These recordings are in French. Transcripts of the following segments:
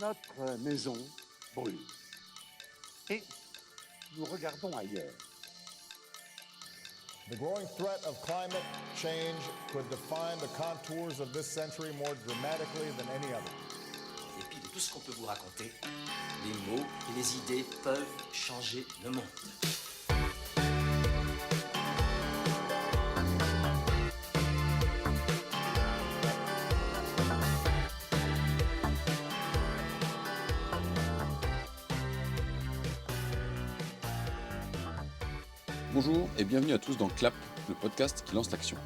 Notre maison brûle. Et nous regardons ailleurs. The growing threat of climate change could define the contours of this century more dramatically than any other. En dépit de tout ce qu'on peut vous raconter, les mots et les idées peuvent changer le monde. Bonjour et bienvenue à tous dans CLAP, le podcast qui lance l'action.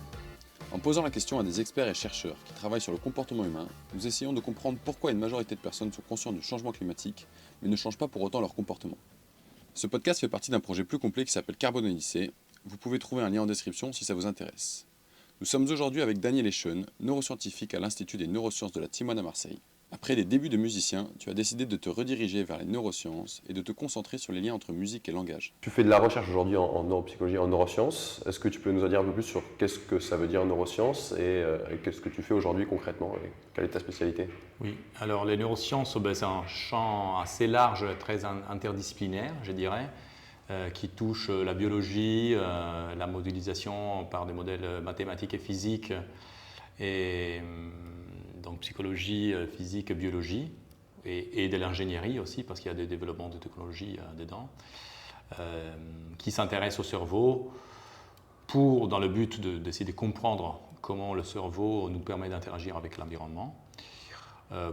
En posant la question à des experts et chercheurs qui travaillent sur le comportement humain, nous essayons de comprendre pourquoi une majorité de personnes sont conscientes du changement climatique, mais ne changent pas pour autant leur comportement. Ce podcast fait partie d'un projet plus complet qui s'appelle Carbone Odyssée. Vous pouvez trouver un lien en description si ça vous intéresse. Nous sommes aujourd'hui avec Daniel Eschen, neuroscientifique à l'Institut des neurosciences de la Timoine à Marseille. Après des débuts de musicien, tu as décidé de te rediriger vers les neurosciences et de te concentrer sur les liens entre musique et langage. Tu fais de la recherche aujourd'hui en neuropsychologie et en neurosciences. Est-ce que tu peux nous en dire un peu plus sur qu'est-ce que ça veut dire neurosciences et qu'est-ce que tu fais aujourd'hui concrètement et quelle est ta spécialité? Oui, alors les neurosciences, c'est un champ assez large, très interdisciplinaire, je dirais, qui touche la biologie, la modélisation par des modèles mathématiques et physiques, et donc psychologie, physique, biologie, et de l'ingénierie aussi, parce qu'il y a des développements de technologie dedans, qui s'intéressent au cerveau dans le but d'essayer de comprendre comment le cerveau nous permet d'interagir avec l'environnement.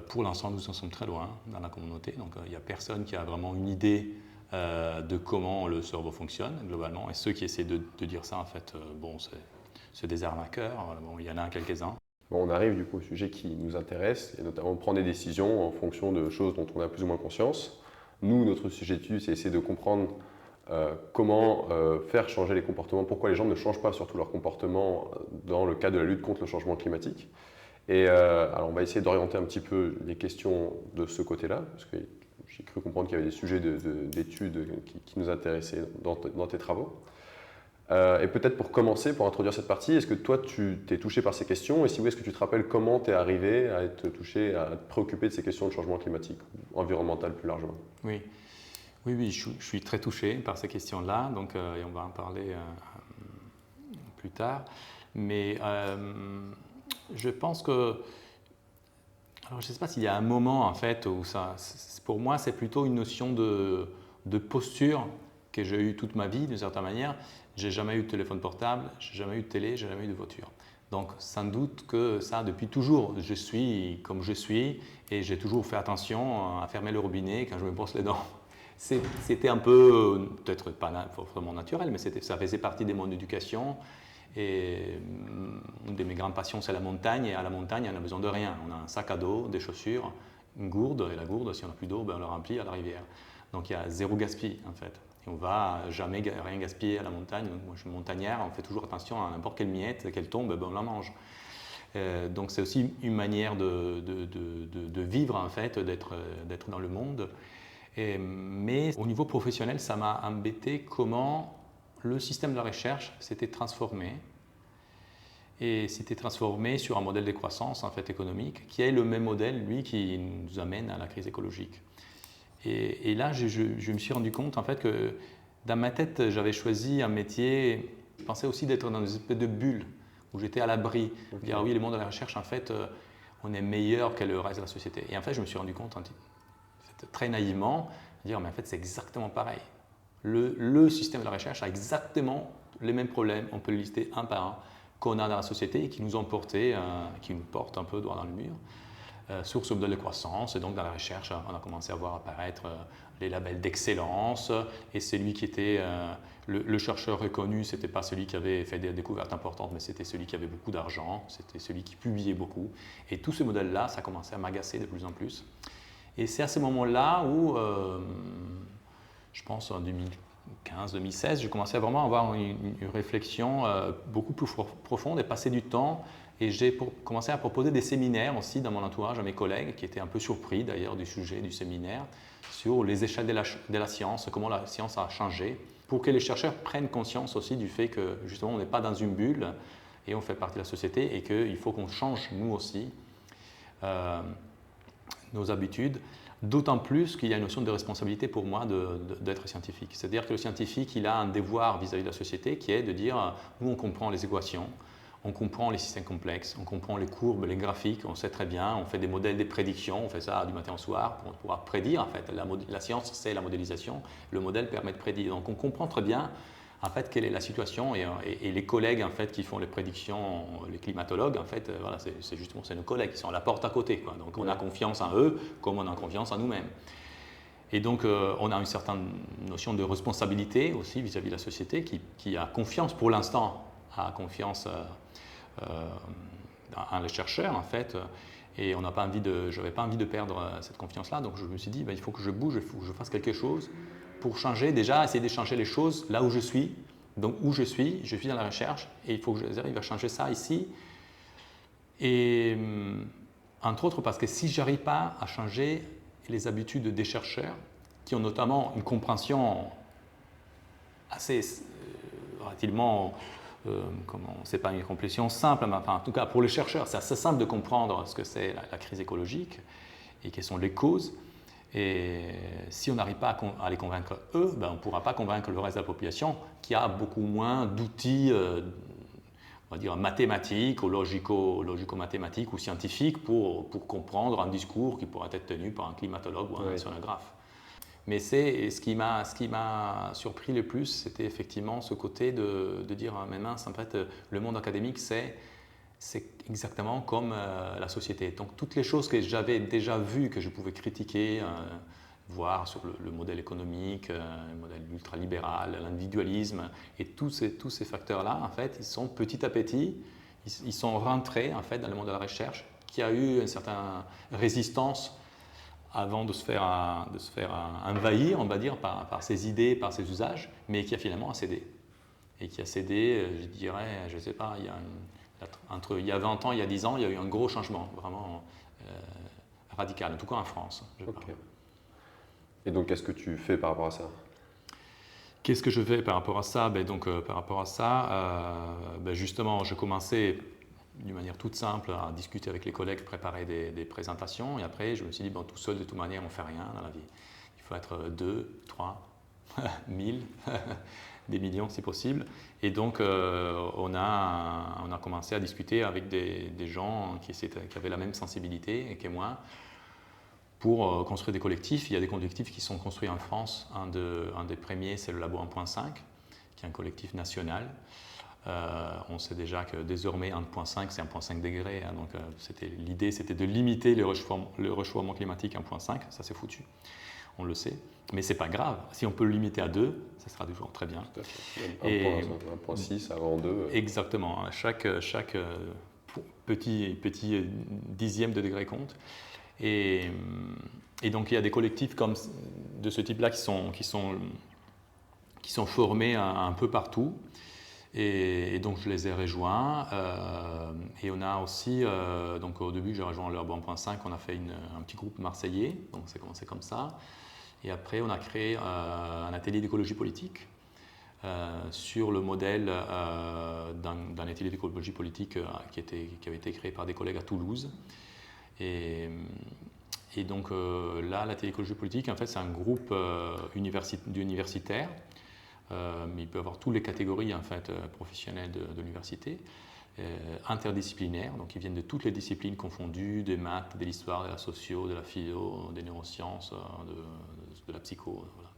Pour l'instant, nous en sommes très loin dans la communauté, donc il n'y a personne qui a vraiment une idée de comment le cerveau fonctionne globalement, et ceux qui essaient de dire ça, en fait, c'est des arnaqueurs. Bon, il y en a quelques-uns. Bon, on arrive du coup au sujet qui nous intéresse, et notamment prendre des décisions en fonction de choses dont on a plus ou moins conscience. Nous, notre sujet d'étude, c'est essayer de comprendre comment faire changer les comportements, pourquoi les gens ne changent pas surtout leur comportement dans le cadre de la lutte contre le changement climatique. Et alors on va essayer d'orienter un petit peu les questions de ce côté-là, parce que j'ai cru comprendre qu'il y avait des sujets d'études qui nous intéressaient dans tes travaux. Et peut-être pour commencer, pour introduire cette partie, est-ce que toi tu t'es touché par ces questions? Et si oui, est-ce que tu te rappelles comment tu es arrivé à être touché, à te préoccuper de ces questions de changement climatique ou environnemental plus largement? Oui, je suis très touché par ces questions-là, donc, et on va en parler plus tard. Mais je pense que, alors je ne sais pas s'il y a un moment en fait où ça, pour moi c'est plutôt une notion de posture que j'ai eue toute ma vie d'une certaine manière. J'ai jamais eu de téléphone portable, j'ai jamais eu de télé, j'ai jamais eu de voiture. Donc sans doute que ça, depuis toujours, je suis comme je suis et j'ai toujours fait attention à fermer le robinet quand je me brosse les dents. C'était un peu, peut-être pas forcément naturel, mais ça faisait partie de mon éducation. Et une de mes grandes passions, c'est la montagne. Et à la montagne, on a besoin de rien. On a un sac à dos, des chaussures, une gourde. Et la gourde, si on n'a plus d'eau, on la remplit à la rivière. Donc il y a zéro gaspille en fait. Et on ne va jamais rien gaspiller à la montagne. Donc, moi, je suis montagnard, on fait toujours attention à n'importe quelle miette, qu'elle tombe, on la mange. Donc c'est aussi une manière de vivre en fait, d'être dans le monde. Mais au niveau professionnel, ça m'a embêté comment le système de la recherche s'était transformé. Et s'était transformé sur un modèle de croissance en fait, économique, qui est le même modèle, lui, qui nous amène à la crise écologique. Et là, je me suis rendu compte en fait que dans ma tête, j'avais choisi un métier, je pensais aussi d'être dans une espèce de bulle où j'étais à l'abri. Okay. Dire oui, le monde de la recherche, en fait, on est meilleur que le reste de la société. Et en fait, je me suis rendu compte très naïvement, dire mais en fait, c'est exactement pareil. Le système de la recherche a exactement les mêmes problèmes, on peut le lister un par un, qu'on a dans la société et qui nous ont porté, qui nous portent un peu droit dans le mur. Sur ce modèle de croissance, et donc dans la recherche, on a commencé à voir apparaître les labels d'excellence, et celui qui était le chercheur reconnu, ce n'était pas celui qui avait fait des découvertes importantes, mais c'était celui qui avait beaucoup d'argent, c'était celui qui publiait beaucoup, et tout ce modèle-là, ça commençait à m'agacer de plus en plus. Et c'est à ce moment-là où, je pense en 2015-2016, j'ai commencé à vraiment avoir une réflexion beaucoup plus profonde et passer du temps. Et j'ai commencé à proposer des séminaires aussi dans mon entourage à mes collègues qui étaient un peu surpris d'ailleurs du sujet du séminaire sur les échelles de la science, comment la science a changé, pour que les chercheurs prennent conscience aussi du fait que justement on n'est pas dans une bulle et on fait partie de la société et qu'il faut qu'on change nous aussi nos habitudes, d'autant plus qu'il y a une notion de responsabilité pour moi d'être scientifique. C'est-à-dire que le scientifique, il a un devoir vis-à-vis de la société qui est de dire, nous on comprend les équations, on comprend les systèmes complexes, on comprend les courbes, les graphiques, on sait très bien, on fait des modèles, des prédictions, on fait ça du matin au soir pour pouvoir prédire. En fait, la science, c'est la modélisation, le modèle permet de prédire. Donc on comprend très bien en fait, quelle est la situation et les collègues en fait, qui font les prédictions, les climatologues, en fait, voilà, c'est justement nos collègues qui sont à la porte à côté. Quoi. Donc on a confiance en eux comme on a confiance en nous-mêmes. Et donc on a une certaine notion de responsabilité aussi vis-à-vis de la société qui a confiance pour l'instant, a confiance en les chercheurs en fait. Et je n'avais pas envie de perdre cette confiance-là. Donc je me suis dit, il faut que je bouge, il faut que je fasse quelque chose pour changer, déjà essayer de changer les choses là où je suis. Donc où je suis dans la recherche et il faut que j'arrive à changer ça ici. Et entre autres parce que si je n'arrive pas à changer les habitudes des chercheurs, qui ont notamment une compréhension assez relativement, c'est pas une compréhension simple, mais enfin, en tout cas pour les chercheurs, c'est assez simple de comprendre ce que c'est la crise écologique et quelles sont les causes. Et si on n'arrive pas à les convaincre eux, on ne pourra pas convaincre le reste de la population qui a beaucoup moins d'outils, on va dire mathématiques ou logico-mathématiques ou scientifiques pour comprendre un discours qui pourrait être tenu par un climatologue ou un océanographe. Mais ce qui m'a surpris le plus, c'était effectivement ce côté de dire, mais mince, en fait, le monde académique, c'est exactement comme la société. Donc toutes les choses que j'avais déjà vues, que je pouvais critiquer, voir sur le modèle économique, le modèle ultralibéral, l'individualisme, et tous ces facteurs-là, en fait, ils sont petit à petit, ils sont rentrés en fait, dans le monde de la recherche, qui a eu une certaine résistance avant de se faire envahir, on va dire, par ses idées, par ses usages, mais qui a finalement cédé. Et qui a cédé, je dirais, je ne sais pas, il y a 20 ans, il y a 10 ans, il y a eu un gros changement, vraiment radical, en tout cas en France. Okay. Et donc, qu'est-ce que tu fais par rapport à ça? Qu'est-ce que je fais par rapport à ça? Par rapport à ça, justement, je commençais d'une manière toute simple à discuter avec les collègues, préparer des présentations, et après, je me suis dit, tout seul, de toute manière, on ne fait rien dans la vie. Il faut être 2, 3, 1000, des millions si possible. Et donc, on a commencé à discuter avec des gens qui avaient la même sensibilité que moi pour construire des collectifs. Il y a des collectifs qui sont construits en France. Un des premiers, c'est le Labo 1.5, qui est un collectif national. On sait déjà que désormais 1.5, c'est 1.5 degrés. Hein, donc, l'idée, c'était de limiter le réchauffement climatique à 1.5. Ça, c'est foutu. On le sait. Mais ce n'est pas grave. Si on peut le limiter à 2, ça sera toujours très bien. 1.6 avant 2. Exactement. Chaque petit dixième de degré compte. Et donc, il y a des collectifs de ce type-là qui sont formés un peu partout. Et donc, je les ai rejoints. Et on a aussi, donc au début, j'ai rejoint le Labo 1.5, on a fait un petit groupe marseillais. Donc, c'est commencé comme ça. Et après, on a créé un atelier d'écologie politique sur le modèle d'un atelier d'écologie politique qui avait été créé par des collègues à Toulouse. Et donc là, l'atelier d'écologie politique, en fait, c'est un groupe d'universitaires, mais il peut avoir toutes les catégories en fait, professionnelles de l'université, interdisciplinaires, donc ils viennent de toutes les disciplines confondues, des maths, de l'histoire, de la socio, de la philo, des neurosciences, de la psycho, voilà,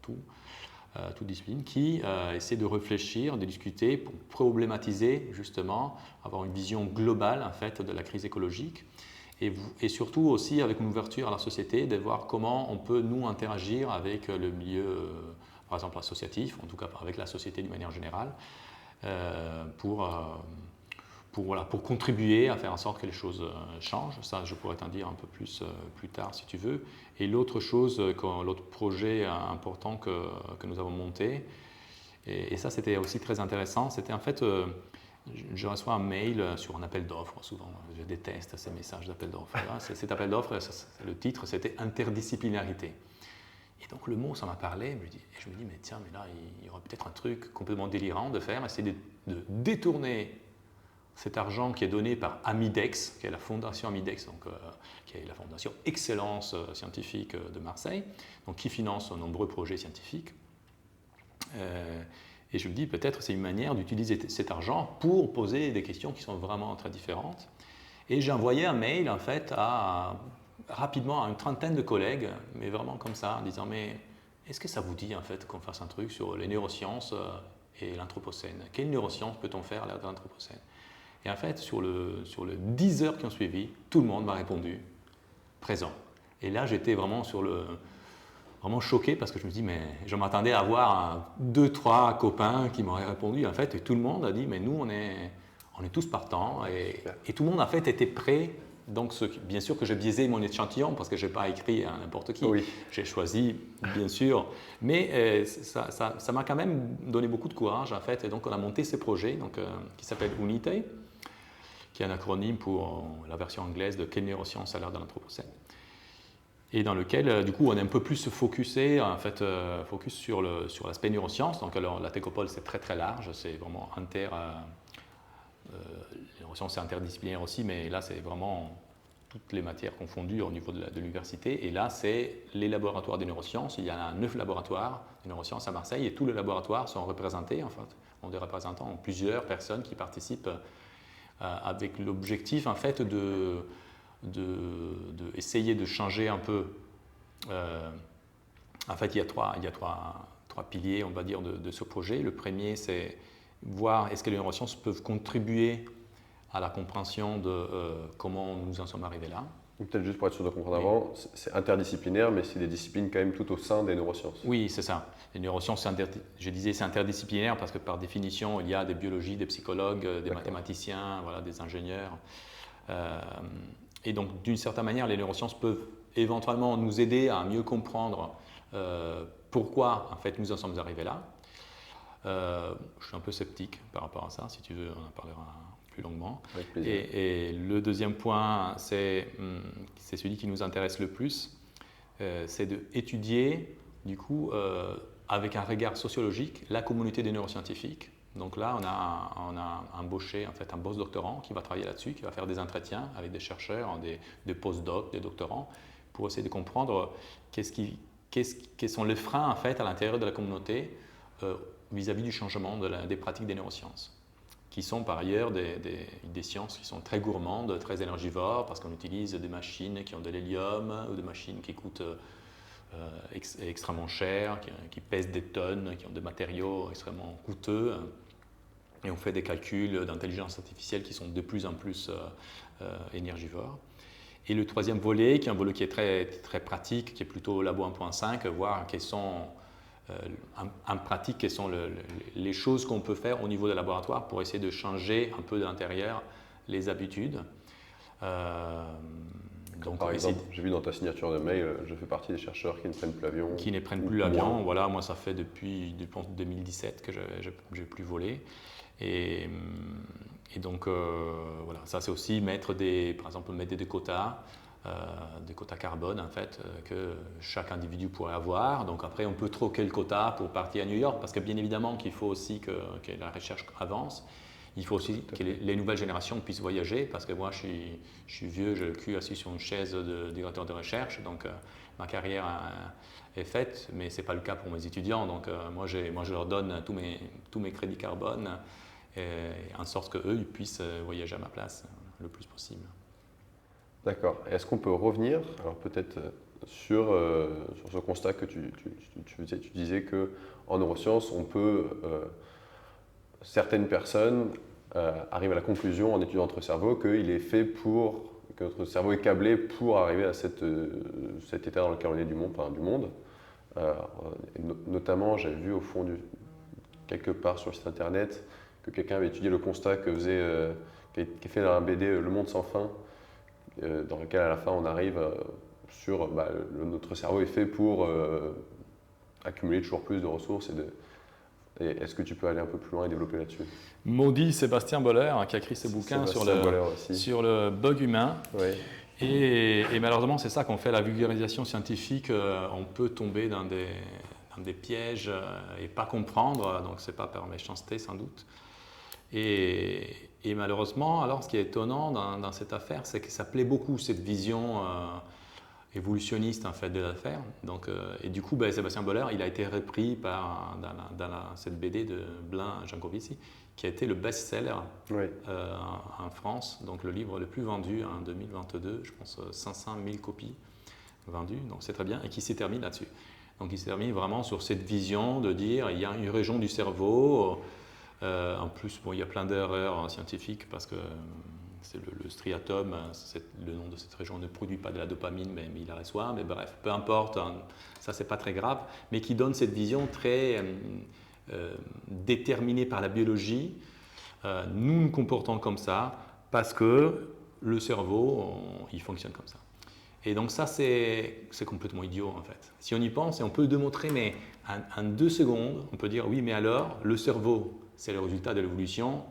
toute discipline, qui essaie de réfléchir, de discuter pour problématiser justement, avoir une vision globale en fait, de la crise écologique et surtout aussi avec une ouverture à la société, de voir comment on peut nous interagir avec le milieu, par exemple associatif, en tout cas avec la société d'une manière générale, pour contribuer à faire en sorte que les choses changent. Ça, je pourrais t'en dire un peu plus tard si tu veux. Et l'autre projet important que nous avons monté, et ça c'était aussi très intéressant, c'était en fait, je reçois un mail sur un appel d'offres, souvent, je déteste ces messages d'appel d'offres. Cet appel d'offres, le titre c'était interdisciplinarité. Et donc le mot, ça m'a parlé, et je me dis, mais tiens, mais là, il y aura peut-être un truc complètement délirant de faire, essayer de détourner cet argent qui est donné par Amidex, qui est la fondation Amidex, donc, qui est la fondation Excellence scientifique de Marseille, donc, qui finance de nombreux projets scientifiques. Et je me dis, peut-être c'est une manière d'utiliser cet argent pour poser des questions qui sont vraiment très différentes. Et j'ai envoyé un mail, en fait, rapidement à une trentaine de collègues, mais vraiment comme ça, en disant, mais est-ce que ça vous dit, en fait, qu'on fasse un truc sur les neurosciences et l'anthropocène? Quelle neuroscience peut-on faire à l'ère de l'anthropocène? Et en fait, sur le 10 heures qui ont suivi, tout le monde m'a répondu présent. Et là, j'étais vraiment vraiment choqué parce que je me dis, mais je m'attendais à avoir 2-3 copains qui m'auraient répondu. En fait, et tout le monde a dit, mais nous, on est tous partants. Et tout le monde, en fait, était prêt. Donc, bien sûr que j'ai biaisé mon échantillon parce que je n'ai pas écrit à n'importe qui. Oui. J'ai choisi, bien sûr. Mais ça m'a quand même donné beaucoup de courage, en fait. Et donc, on a monté ce projet qui s'appelle UNITE, qui est un acronyme pour la version anglaise de Quelle neuroscience à l'ère de l'anthropocène. Et dans lequel, du coup, on est un peu plus focusé, en fait, sur l'aspect neurosciences. Donc, alors, la Techopole, c'est très, très large. C'est vraiment les neurosciences, c'est interdisciplinaire aussi, mais là, c'est vraiment toutes les matières confondues au niveau de l'université. Et là, c'est les laboratoires des neurosciences. Il y a 9 laboratoires de neurosciences à Marseille et tous les laboratoires sont représentés, en fait. On a des représentants, plusieurs personnes qui participent avec l'objectif, en fait, essayer de changer un peu. En fait, il y a trois piliers, on va dire, de ce projet. Le premier, c'est voir est-ce que les neurosciences peuvent contribuer à la compréhension de comment nous en sommes arrivés là. Peut-être juste pour être sûr de comprendre avant, c'est interdisciplinaire, mais c'est des disciplines quand même tout au sein des neurosciences. Oui, c'est ça. Les neurosciences, je disais c'est interdisciplinaire parce que par définition, il y a des biologistes, des psychologues, des mathématiciens, voilà, des ingénieurs. Et donc, d'une certaine manière, les neurosciences peuvent éventuellement nous aider à mieux comprendre pourquoi, en fait, nous en sommes arrivés là. Je suis un peu sceptique par rapport à ça. Si tu veux, on en parlera plus longuement. Avec plaisir. Et le deuxième point, c'est celui qui nous intéresse le plus, c'est d'étudier, du coup, avec un regard sociologique, la communauté des neuroscientifiques. Donc là, on a embauché en fait, un postdoctorant qui va travailler là-dessus, qui va faire des entretiens avec des chercheurs, des postdocs, des doctorants, pour essayer de comprendre quels sont les freins en fait, à l'intérieur de la communauté vis-à-vis du changement des pratiques des neurosciences, qui sont par ailleurs des sciences qui sont très gourmandes, très énergivores, parce qu'on utilise des machines qui ont de l'hélium ou des machines qui coûtent extrêmement cher, qui pèsent des tonnes, qui ont des matériaux extrêmement coûteux. Et on fait des calculs d'intelligence artificielle qui sont de plus en plus énergivores. Et le troisième volet, qui est un volet qui est très, très pratique, qui est plutôt Labo 1.5, voir quelles sont, en pratique, quelles sont les choses qu'on peut faire au niveau des laboratoires pour essayer de changer un peu de l'intérieur les habitudes. Donc, par exemple, j'ai vu dans ta signature de mail, je fais partie des chercheurs qui ne prennent plus l'avion. Qui ne prennent plus l'avion. Voilà, moi, ça fait depuis 2017 que je n'ai plus volé. Et donc, voilà, ça, c'est aussi par exemple, mettre des quotas carbone, en fait, que chaque individu pourrait avoir. Donc, après, on peut troquer le quota pour partir à New York, parce que bien évidemment qu'il faut aussi que la recherche avance. Il faut aussi que les nouvelles générations puissent voyager, parce que moi, je suis vieux, j'ai le cul assis sur une chaise de directeur de recherche, donc ma carrière est faite, mais ce n'est pas le cas pour mes étudiants. Donc moi, je leur donne tous mes crédits carbone, en sorte qu'eux, ils puissent voyager à ma place le plus possible. D'accord. Est-ce qu'on peut revenir, alors peut-être sur ce constat que tu faisais, tu disais qu'en neurosciences, on peut... certaines personnes arrivent à la conclusion en étudiant notre cerveau que notre cerveau est câblé pour arriver à cet état dans lequel on est du monde. Notamment, j'avais vu au fond quelque part sur le site internet que quelqu'un avait étudié le constat qui est fait dans un BD Le Monde sans fin, dans lequel à la fin on arrive sur notre cerveau est fait pour accumuler toujours plus de ressources et est-ce que tu peux aller un peu plus loin et développer là-dessus? Maudit Sébastien Boller, qui a écrit ce bouquin sur le bug humain. Oui. Et malheureusement, c'est ça qu'on fait la vulgarisation scientifique. On peut tomber dans des pièges et pas comprendre, donc ce n'est pas par méchanceté sans doute. Et malheureusement, alors ce qui est étonnant dans cette affaire, c'est que ça plaît beaucoup, cette vision évolutionniste en fait, de l'affaire. Donc, et du coup, Sébastien Boller, il a été repris dans cette BD de Blin Jancovici, qui a été le best-seller en France, donc le livre le plus vendu en 2022, je pense 500 000 copies vendues, donc c'est très bien, et qui s'est terminé là-dessus. Donc il s'est terminé vraiment sur cette vision de dire il y a une région du cerveau, en plus il y a plein d'erreurs scientifiques parce que c'est le striatum, le nom de cette région ne produit pas de la dopamine, mais il la reçoit, mais bref, peu importe, ça c'est pas très grave, mais qui donne cette vision très déterminée par la biologie. Nous nous comportons comme ça parce que le cerveau, il fonctionne comme ça. Et donc ça, c'est complètement idiot en fait. Si on y pense, et on peut démontrer, mais en 2 secondes, on peut dire oui, mais alors, le cerveau, c'est le résultat de l'évolution.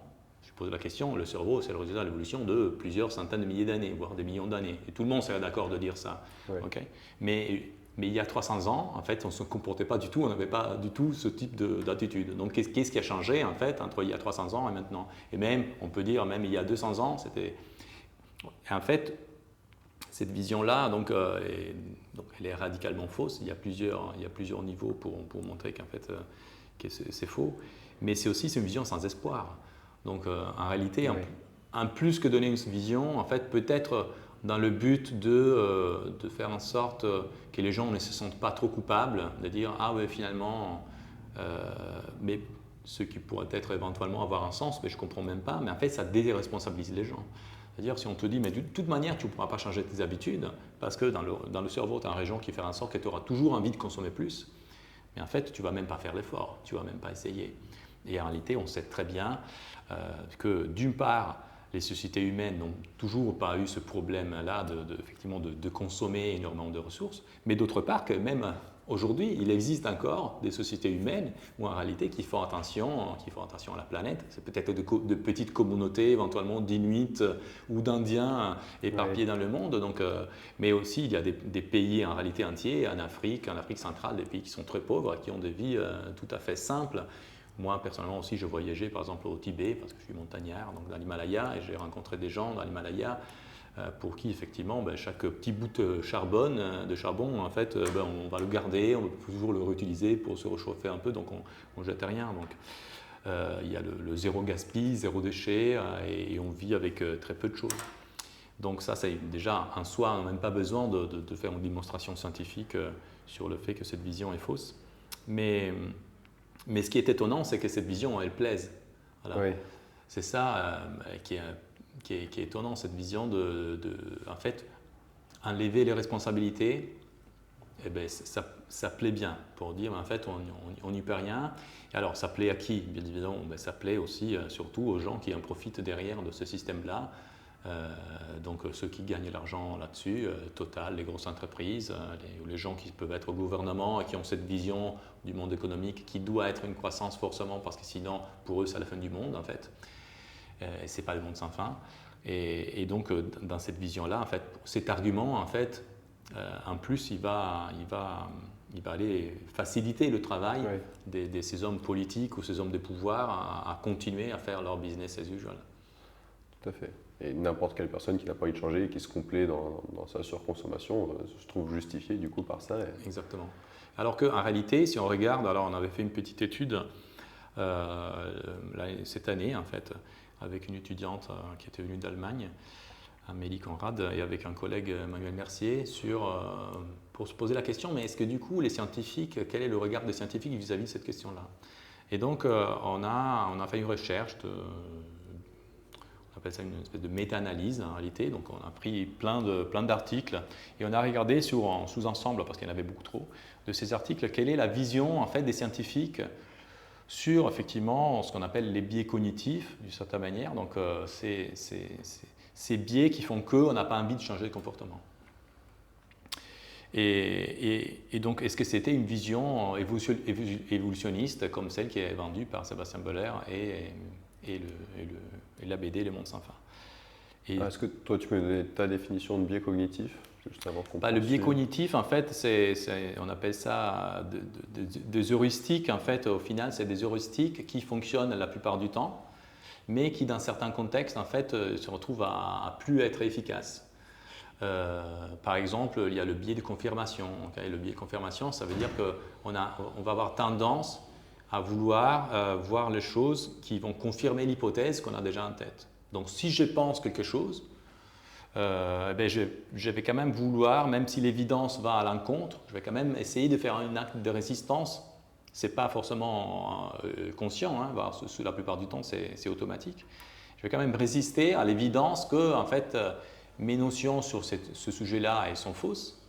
Je pose la question, le cerveau, c'est le résultat de l'évolution de plusieurs centaines de milliers d'années, voire des millions d'années. Et tout le monde serait d'accord de dire ça. Ouais. Okay, mais il y a 300 ans, en fait, on ne se comportait pas du tout, on n'avait pas du tout ce type d'attitude. Donc qu'est-ce qui a changé en fait entre il y a 300 ans et maintenant? Et même, on peut dire, même il y a 200 ans, c'était... En fait, cette vision-là, donc, elle est radicalement fausse. Il y a plusieurs niveaux pour montrer qu'en fait, que c'est faux. Mais c'est aussi une vision sans espoir. Donc, en réalité, en plus que donner une vision, en fait, peut-être dans le but de faire en sorte que les gens ne se sentent pas trop coupables, de dire ah ouais finalement, mais ce qui pourrait être éventuellement avoir un sens, mais je ne comprends même pas. Mais en fait, ça déresponsabilise les gens. C'est-à-dire, si on te dit, mais de toute manière, tu ne pourras pas changer tes habitudes, parce que dans le cerveau, tu as une région qui fait en sorte que tu auras toujours envie de consommer plus, mais en fait, tu ne vas même pas faire l'effort, tu ne vas même pas essayer. Et en réalité, on sait très bien que d'une part, les sociétés humaines n'ont toujours pas eu ce problème-là effectivement de consommer énormément de ressources, mais d'autre part que même aujourd'hui, il existe encore des sociétés humaines où en réalité qui font attention à la planète. C'est peut-être de petites communautés éventuellement d'Inuits ou d'Indiens éparpillés dans le monde. Donc, mais aussi il y a des pays en réalité entiers, en Afrique centrale, des pays qui sont très pauvres, qui ont des vies tout à fait simples. Moi, personnellement aussi, je voyageais par exemple au Tibet, parce que je suis montagnard, donc dans l'Himalaya, et j'ai rencontré des gens dans l'Himalaya pour qui, effectivement, chaque petit bout de charbon, en fait, on va le garder, on peut toujours le réutiliser pour se réchauffer un peu, donc on ne jette rien. Donc, il y a le zéro gaspille, zéro déchet, et on vit avec très peu de choses. Donc ça, c'est déjà, en soi, on n'a même pas besoin de faire une démonstration scientifique sur le fait que cette vision est fausse. Mais ce qui est étonnant, c'est que cette vision, elle plaise. Voilà. Oui. C'est ça qui est étonnant, cette vision en fait, enlever les responsabilités, eh ben, ça plaît bien pour dire, en fait, on n'y peut rien. Et alors, ça plaît à qui? Bien évidemment, ça plaît aussi, surtout aux gens qui en profitent derrière de ce système-là. Donc ceux qui gagnent l'argent là-dessus, Total, les grosses entreprises, les gens qui peuvent être au gouvernement et qui ont cette vision du monde économique qui doit être une croissance forcément parce que sinon pour eux c'est la fin du monde en fait, et c'est pas le monde sans fin. Et donc dans cette vision-là, en fait, cet argument en fait, en plus il va aller faciliter le travail de ces hommes politiques ou ces hommes de pouvoir à continuer à faire leur business as usual. Tout à fait. Et n'importe quelle personne qui n'a pas envie de changer et qui se complaît dans sa surconsommation se trouve justifiée du coup par ça. Exactement. Alors qu'en réalité, si on regarde, alors on avait fait une petite étude cette année en fait, avec une étudiante qui était venue d'Allemagne, Amélie Conrad, et avec un collègue Manuel Mercier, pour se poser la question, mais est-ce que du coup les scientifiques, quel est le regard des scientifiques vis-à-vis de cette question-là? Et donc on a fait une recherche on appelle ça une espèce de méta-analyse en réalité, donc on a pris plein d'articles et on a regardé en sous-ensemble, parce qu'il y en avait beaucoup trop, de ces articles, quelle est la vision en fait des scientifiques sur effectivement ce qu'on appelle les biais cognitifs d'une certaine manière, donc ces biais qui font qu'on n'a pas envie de changer de comportement. Et donc est-ce que c'était une vision évolutionniste comme celle qui est vendue par Sébastien Boller et la BD Les Mondes sans fin. Est-ce que toi tu peux me donner ta définition de biais cognitif juste avant qu'on le biais cognitif en fait on appelle ça des heuristiques en fait, au final c'est des heuristiques qui fonctionnent la plupart du temps mais qui dans certains contextes en fait se retrouvent à plus être efficaces. Par exemple, il y a le biais de confirmation. Okay, le biais de confirmation, ça veut dire qu'on va avoir tendance à vouloir voir les choses qui vont confirmer l'hypothèse qu'on a déjà en tête. Donc si je pense quelque chose, je vais quand même vouloir, même si l'évidence va à l'encontre, je vais quand même essayer de faire un acte de résistance. Ce n'est pas forcément conscient, hein, la plupart du temps c'est automatique. Je vais quand même résister à l'évidence que en fait, mes notions sur ce sujet-là elles sont fausses.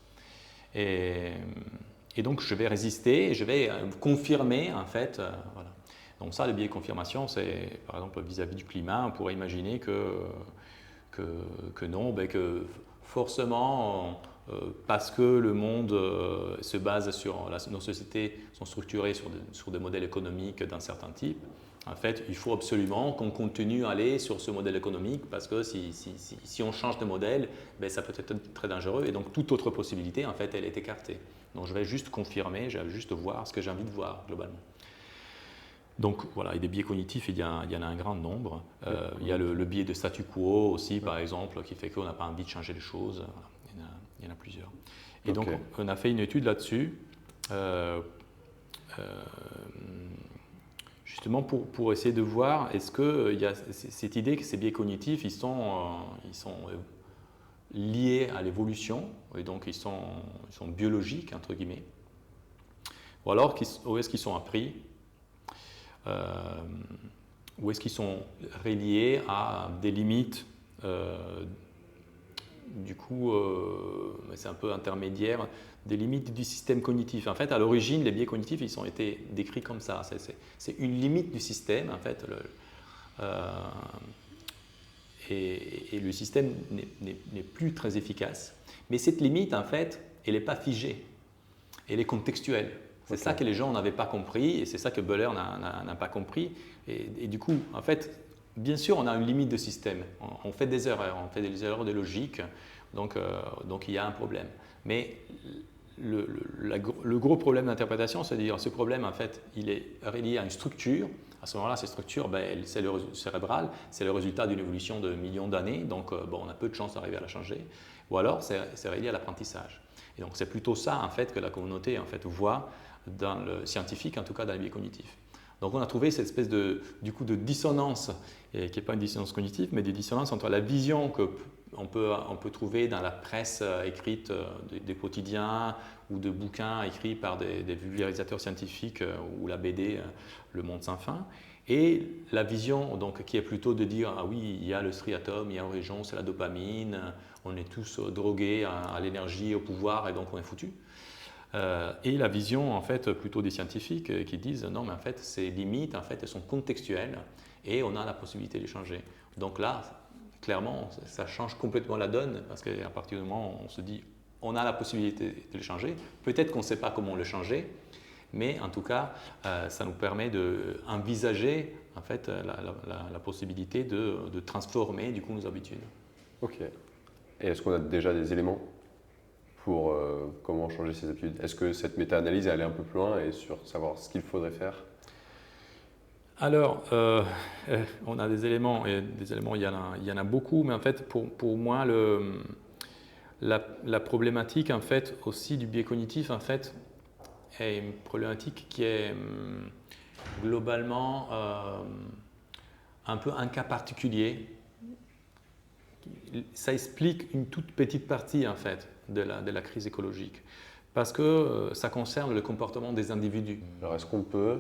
Et donc je vais résister et je vais confirmer en fait. Voilà. Donc ça, le biais de confirmation, c'est par exemple vis-à-vis du climat, on pourrait imaginer que non, que forcément, parce que le monde se base sur, nos sociétés sont structurées sur des modèles économiques d'un certain type, en fait, il faut absolument qu'on continue à aller sur ce modèle économique parce que si on change de modèle, ça peut être très dangereux et donc toute autre possibilité, en fait, elle est écartée. Donc je vais juste confirmer, je vais juste voir ce que j'ai envie de voir globalement. Donc voilà, et des biais cognitifs, il y en a un grand nombre. Il y a le biais de statu quo aussi, par exemple, qui fait qu'on n'a pas envie de changer les choses. Il y en a plusieurs. Et donc, on a fait une étude là-dessus, justement pour essayer de voir est-ce qu'il y a cette idée que ces biais cognitifs, ils sont liés à l'évolution, et donc ils sont biologiques, entre guillemets, ou alors où est-ce qu'ils sont appris, ou est-ce qu'ils sont reliés à des limites, du coup, c'est un peu intermédiaire, des limites du système cognitif. En fait, à l'origine, les biais cognitifs, ils ont été décrits comme ça. C'est une limite du système, en fait. Et le système n'est plus très efficace. Mais cette limite, en fait, elle n'est pas figée. Elle est contextuelle. C'est ça que les gens n'avaient pas compris et c'est ça que Buller n'a pas compris. Et du coup, en fait, bien sûr, on a une limite de système. On fait des erreurs, on fait des erreurs de logique. Donc il y a un problème. Mais le gros problème d'interprétation, c'est de dire ce problème, en fait, il est relié à une structure. À ce moment-là, cette structure, c'est le cérébral, c'est le résultat d'une évolution de millions d'années. Donc, on a peu de chances d'arriver à la changer. Ou alors, c'est relié à l'apprentissage. Et donc, c'est plutôt ça, en fait, que la communauté en fait, voit dans le scientifique, en tout cas dans les biais cognitifs. Donc, on a trouvé cette espèce de dissonance, qui n'est pas une dissonance cognitive, mais des dissonances entre la vision qu'on peut trouver dans la presse écrite des quotidiens ou de bouquins écrits par des vulgarisateurs scientifiques ou la BD Le Monde sans fin, et la vision donc, qui est plutôt de dire ah oui, il y a le striatum, il y a un région, c'est la dopamine, on est tous drogués à l'énergie, au pouvoir, et donc on est foutu. Et la vision en fait plutôt des scientifiques qui disent non mais en fait ces limites en fait elles sont contextuelles et on a la possibilité de les changer. Donc là clairement ça change complètement la donne parce qu'à partir du moment où on se dit on a la possibilité de les changer, peut-être qu'on ne sait pas comment le changer, mais en tout cas ça nous permet d'envisager en fait la possibilité de transformer du coup nos habitudes. Ok. Et est-ce qu'on a déjà des éléments pour comment changer ses habitudes? Est-ce que cette méta-analyse est allée un peu plus loin et sur savoir ce qu'il faudrait faire? Alors, on a des éléments, et des éléments, il y en a beaucoup, mais en fait, pour moi, la problématique en fait, aussi du biais cognitif en fait, est une problématique qui est globalement un peu un cas particulier. Ça explique une toute petite partie en fait, de la crise écologique, parce que ça concerne le comportement des individus. Alors, est-ce qu'on peut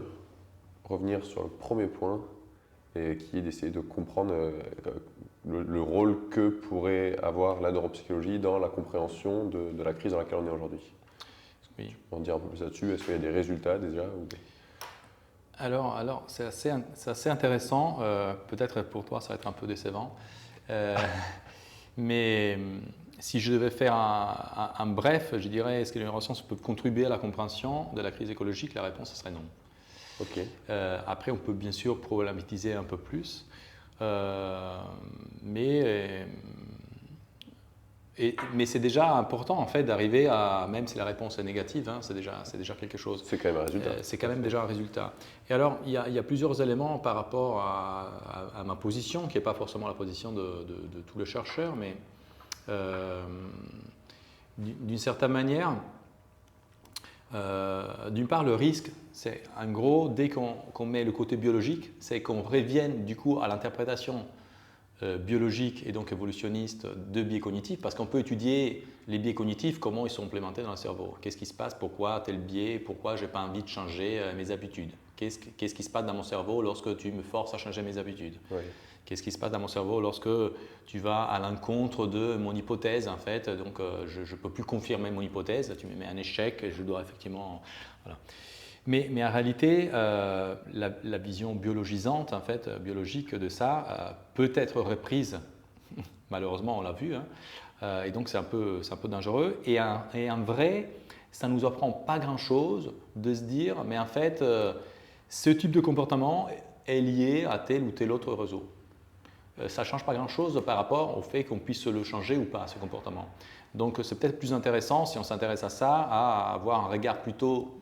revenir sur le premier point, et qui est d'essayer de comprendre le rôle que pourrait avoir la neuropsychologie dans la compréhension de la crise dans laquelle on est aujourd'hui? Oui. Tu peux en dire un peu plus là-dessus? Est-ce qu'il y a des résultats déjà ou... Alors c'est assez intéressant. Peut-être pour toi, ça va être un peu décevant. Mais si je devais faire un bref, je dirais est-ce que les neurosciences peuvent contribuer à la compréhension de la crise écologique? La réponse, ce serait non. Okay. Après, on peut bien sûr problématiser un peu plus, mais Mais c'est déjà important en fait d'arriver à, même si la réponse est négative, hein, c'est déjà quelque chose. C'est quand même un résultat. C'est quand même déjà un résultat. Et alors, il y a plusieurs éléments par rapport à ma position, qui n'est pas forcément la position de tous les chercheurs, mais d'une certaine manière, d'une part, le risque, c'est en gros, dès qu'on met le côté biologique, c'est qu'on revienne du coup à l'interprétation biologique et donc évolutionniste de biais cognitifs, parce qu'on peut étudier les biais cognitifs, comment ils sont implémentés dans le cerveau. Qu'est-ce qui se passe, pourquoi tel biais, pourquoi je n'ai pas envie de changer mes habitudes. Qu'est-ce qui se passe dans mon cerveau lorsque tu me forces à changer mes habitudes. Oui. Qu'est-ce qui se passe dans mon cerveau lorsque tu vas à l'encontre de mon hypothèse, en fait, donc je ne peux plus confirmer mon hypothèse, tu me mets un échec et je dois effectivement… Voilà. Mais en réalité, la vision biologisante, en fait, biologique de ça, peut être reprise, malheureusement on l'a vu, hein, et donc c'est un peu dangereux. Et en vrai, ça ne nous apprend pas grand-chose de se dire, mais en fait, ce type de comportement est lié à tel ou tel autre réseau. Ça ne change pas grand-chose par rapport au fait qu'on puisse le changer ou pas, ce comportement. Donc c'est peut-être plus intéressant, si on s'intéresse à ça, à avoir un regard plutôt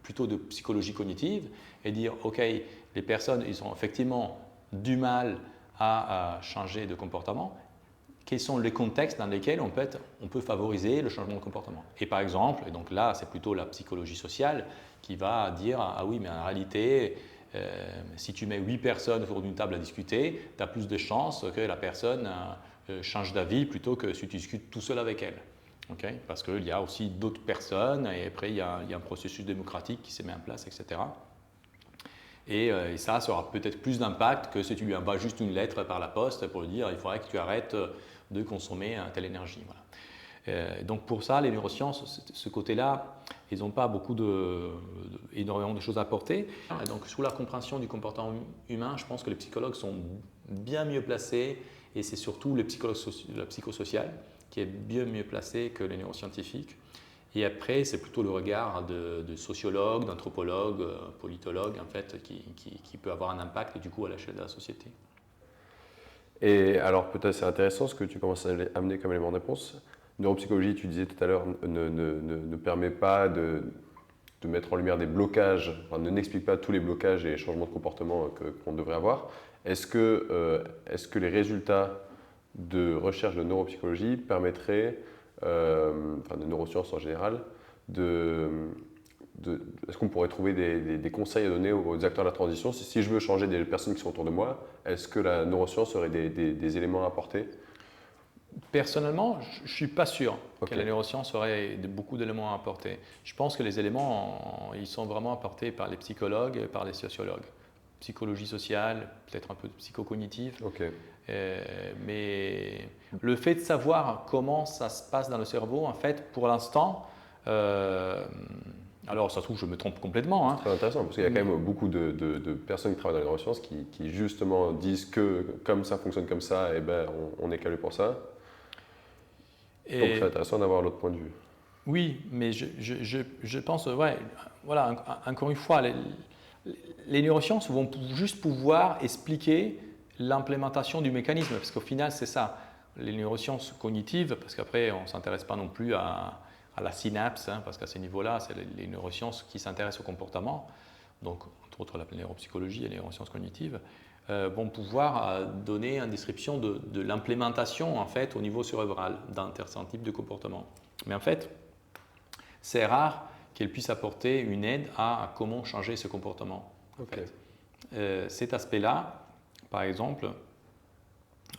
de psychologie cognitive et dire, OK, les personnes, ils ont effectivement du mal à changer de comportement. Quels sont les contextes dans lesquels on peut favoriser le changement de comportement? Et par exemple, et donc là, c'est plutôt la psychologie sociale qui va dire, ah oui, mais en réalité, si tu mets 8 personnes autour d'une table à discuter, tu as plus de chances que la personne change d'avis plutôt que si tu discutes tout seul avec elle. Okay? Parce qu'il y a aussi d'autres personnes et après il y a un processus démocratique qui se met en place, etc. Et ça aura peut-être plus d'impact que si tu lui envoies juste une lettre par la poste pour lui dire il faudrait que tu arrêtes de consommer telle énergie. Voilà. Donc pour ça, les neurosciences, ce côté-là, ils n'ont pas énormément de choses à apporter. Donc sur la compréhension du comportement humain, je pense que les psychologues sont bien mieux placés et c'est surtout le psychosocial qui est bien mieux placé que les neuroscientifiques. Et après, c'est plutôt le regard de sociologues, d'anthropologues, politologues, en fait, qui peut avoir un impact du coup à l'échelle de la société. Et alors, peut-être c'est intéressant ce que tu commences à amener comme élément de réponse. Neuropsychologie, tu disais tout à l'heure, ne permet pas de mettre en lumière des blocages, enfin, n'explique pas tous les blocages et les changements de comportement qu'on devrait avoir. Est-ce que les résultats de recherche de neuropsychologie permettrait, de neurosciences en général, est-ce qu'on pourrait trouver des conseils à donner aux acteurs de la transition? Si je veux changer des personnes qui sont autour de moi, est-ce que la neuroscience aurait des éléments à apporter? Personnellement, je ne suis pas sûr que la neuroscience aurait beaucoup d'éléments à apporter. Je pense que les éléments, ils sont vraiment apportés par les psychologues et par les sociologues. Psychologie sociale, peut-être un peu de psychocognitive. Mais le fait de savoir comment ça se passe dans le cerveau, en fait, pour l'instant, alors ça se trouve, je me trompe complètement. Hein. C'est très intéressant parce qu'il y a quand même beaucoup de personnes qui travaillent dans les neurosciences qui justement disent que comme ça fonctionne comme ça, eh ben, on est calé pour ça. Donc c'est intéressant d'avoir l'autre point de vue. Oui, mais je pense, ouais, voilà, encore une fois, les neurosciences vont juste pouvoir expliquer l'implémentation du mécanisme, parce qu'au final, c'est ça. Les neurosciences cognitives, parce qu'après, on ne s'intéresse pas non plus à la synapse, hein, parce qu'à ce niveau-là, c'est les neurosciences qui s'intéressent au comportement, donc entre autres la neuropsychologie et les neurosciences cognitives, vont pouvoir donner une description de l'implémentation en fait, au niveau cérébral d'un certain type de comportement. Mais en fait, c'est rare qu'elle puisse apporter une aide à comment changer ce comportement. En fait. Cet aspect-là, par exemple,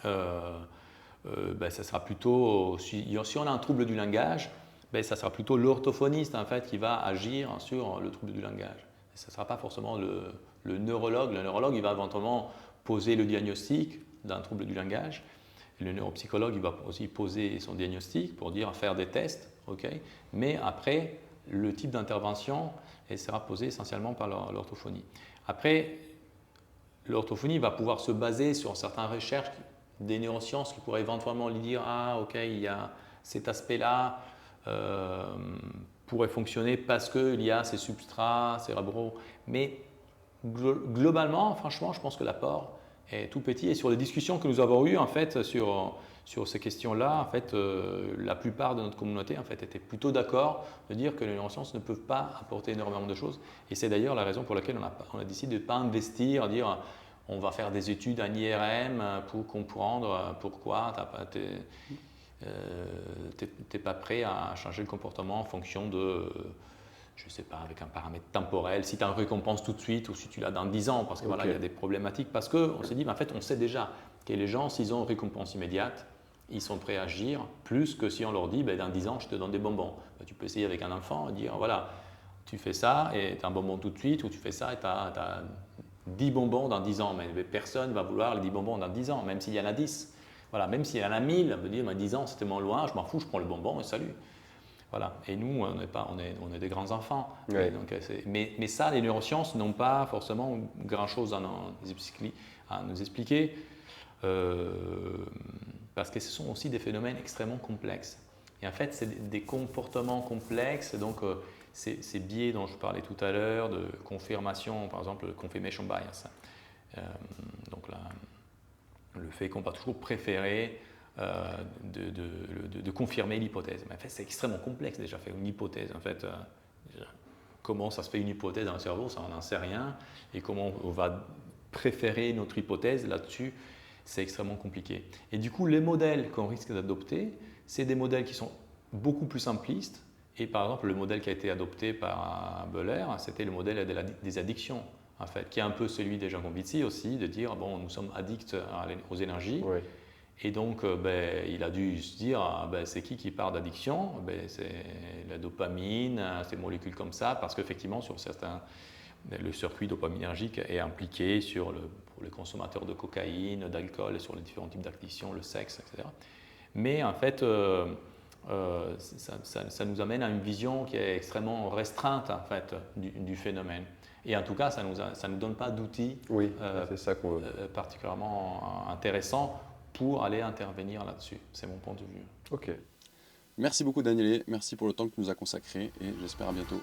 ça sera plutôt, si on a un trouble du langage, ça sera plutôt l'orthophoniste en fait, qui va agir sur le trouble du langage. Ce ne sera pas forcément le neurologue. Le neurologue, il va éventuellement poser le diagnostic d'un trouble du langage. Et le neuropsychologue, il va aussi poser son diagnostic pour faire des tests. Mais après, le type d'intervention sera posé essentiellement par l'orthophonie. Après, l'orthophonie va pouvoir se baser sur certaines recherches des neurosciences qui pourraient éventuellement lui dire « Ah, ok, il y a cet aspect-là pourrait fonctionner parce qu'il y a ces substrats cérébraux. » Mais globalement, franchement, je pense que l'apport est tout petit. Et sur les discussions que nous avons eues en fait sur ces questions-là, en fait, la plupart de notre communauté en fait était plutôt d'accord de dire que les neurosciences ne peuvent pas apporter énormément de choses. Et c'est d'ailleurs la raison pour laquelle on a décidé de ne pas investir, dire on va faire des études en IRM pour comprendre pourquoi tu n'es pas prêt à changer le comportement en fonction de, je ne sais pas, avec un paramètre temporel, si tu as une récompense tout de suite ou si tu l'as dans 10 ans, parce que voilà, il y a des problématiques. Parce qu'on s'est dit, en fait, on sait déjà que les gens, s'ils ont une récompense immédiate, ils sont prêts à agir, plus que si on leur dit, dans 10 ans, je te donne des bonbons. Tu peux essayer avec un enfant et dire, voilà, tu fais ça et tu as un bonbon tout de suite, ou tu fais ça et tu as 10 bonbons dans 10 ans. Mais personne ne va vouloir les 10 bonbons dans 10 ans, même s'il y en a 10. Voilà, même s'il y en a 1000, on peut dire, 10 ans, c'est tellement loin, je m'en fous, je prends le bonbon et salut. Voilà. Et nous, on est des grands enfants. Ouais. Donc, mais ça, les neurosciences n'ont pas forcément grand-chose à nous expliquer, parce que ce sont aussi des phénomènes extrêmement complexes. Et en fait, c'est des comportements complexes, donc ces biais dont je parlais tout à l'heure, de confirmation, par exemple, le confirmation bias. Donc là, le fait qu'on va toujours préférer de confirmer l'hypothèse. Mais en fait, c'est extrêmement complexe déjà, faire une hypothèse. En fait, comment ça se fait une hypothèse dans le cerveau, ça on n'en sait rien. Et comment on va préférer notre hypothèse là-dessus, c'est extrêmement compliqué. Et du coup, les modèles qu'on risque d'adopter, c'est des modèles qui sont beaucoup plus simplistes. Et par exemple, le modèle qui a été adopté par Böhler, c'était le modèle des addictions, en fait, qui est un peu celui des Jancovici aussi, de dire, bon, nous sommes addicts aux énergies. Oui. Et donc, il a dû se dire, c'est qui parle d'addiction? C'est la dopamine, ces molécules comme ça, parce qu'effectivement, sur certains, le circuit dopaminergique est impliqué pour les consommateurs de cocaïne, d'alcool, sur les différents types d'addiction, le sexe, etc. Mais en fait, ça nous amène à une vision qui est extrêmement restreinte en fait, du phénomène. Et en tout cas, ça ne nous donne pas d'outils c'est ça qu'on veut. particulièrement intéressants pour aller intervenir là-dessus. C'est mon point de vue. Ok. Merci beaucoup Daniele, merci pour le temps que tu nous as consacré et j'espère à bientôt.